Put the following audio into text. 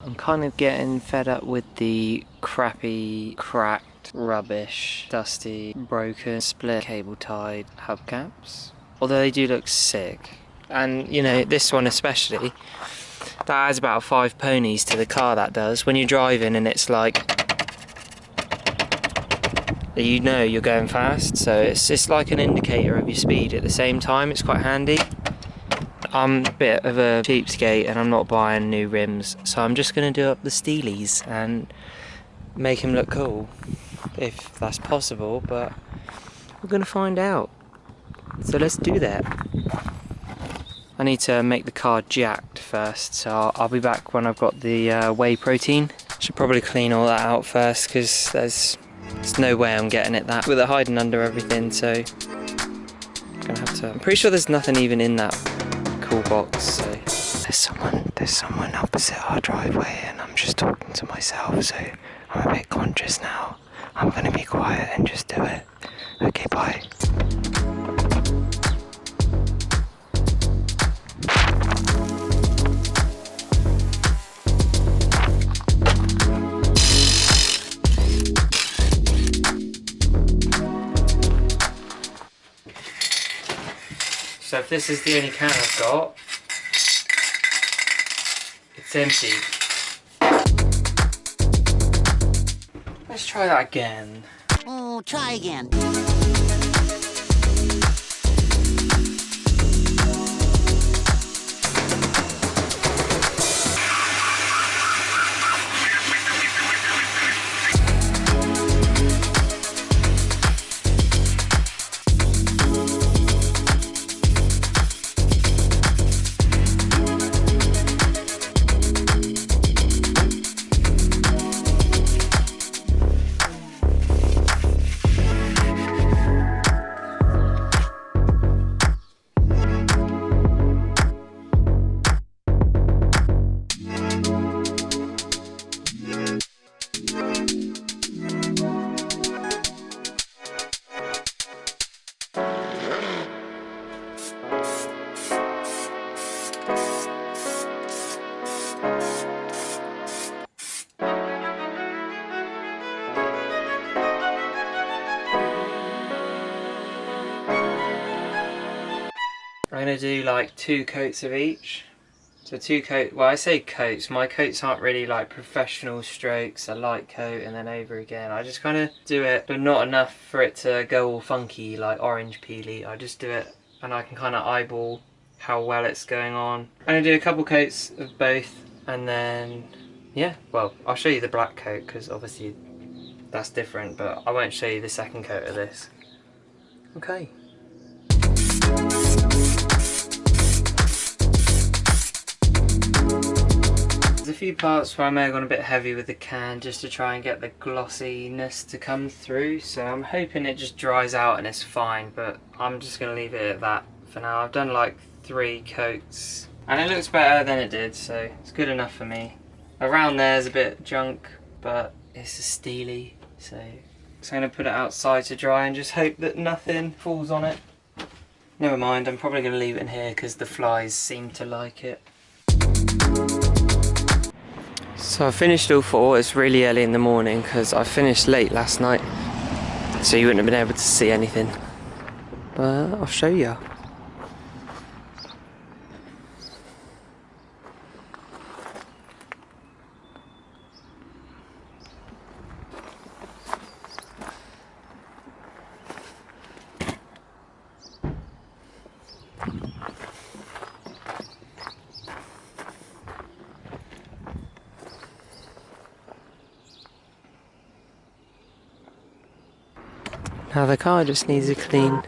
I'm kind of getting fed up with the crappy, cracked, rubbish, dusty, broken, split, cable-tied hubcaps. Although they do look sick. And, you know, this one especially, that adds about 5 ponies to the car, that does. When you're driving and it's like, you know you're going fast, so it's like an indicator of your speed at the same time. It's quite handy. I'm a bit of a cheapskate and I'm not buying new rims, so I'm just going to do up the Steelies and make them look cool, if that's possible, but we're going to find out. So let's do that. I need to make the car jacked first, so I'll be back when I've got the whey protein. Should probably clean all that out first, because there's no way I'm getting it that with it hiding under everything, so I'm gonna have to. I'm pretty sure there's nothing even in that cool box, so there's someone opposite our driveway and I'm just talking to myself, so I'm a bit conscious now. I'm gonna be quiet and just do it. Okay, bye. So if this is the only can I've got, it's empty. Let's try that again. Oh, try again. I'm going to do like 2 coats of each. So 2 coats, well I say coats, my coats aren't really like professional strokes, a light coat and then over again. I just kind of do it, but not enough for it to go all funky like orange peely. I just do it and I can kind of eyeball how well it's going on. I'm going to do a couple coats of both and then, yeah, well I'll show you the black coat because obviously that's different, but I won't show you the second coat of this. Okay. There's a few parts where I may have gone a bit heavy with the can just to try and get the glossiness to come through, so I'm hoping it just dries out and it's fine, but I'm just going to leave it at that for now. I've done like 3 coats and it looks better than it did, so it's good enough for me. Around there's a bit junk, but it's a Steelie, so I'm going to put it outside to dry and just hope that nothing falls on it. Never mind, I'm probably going to leave it in here because the flies seem to like it. So I finished all 4. It's really early in the morning because I finished late last night, so you wouldn't have been able to see anything, but I'll show you. Now the car just needs a clean.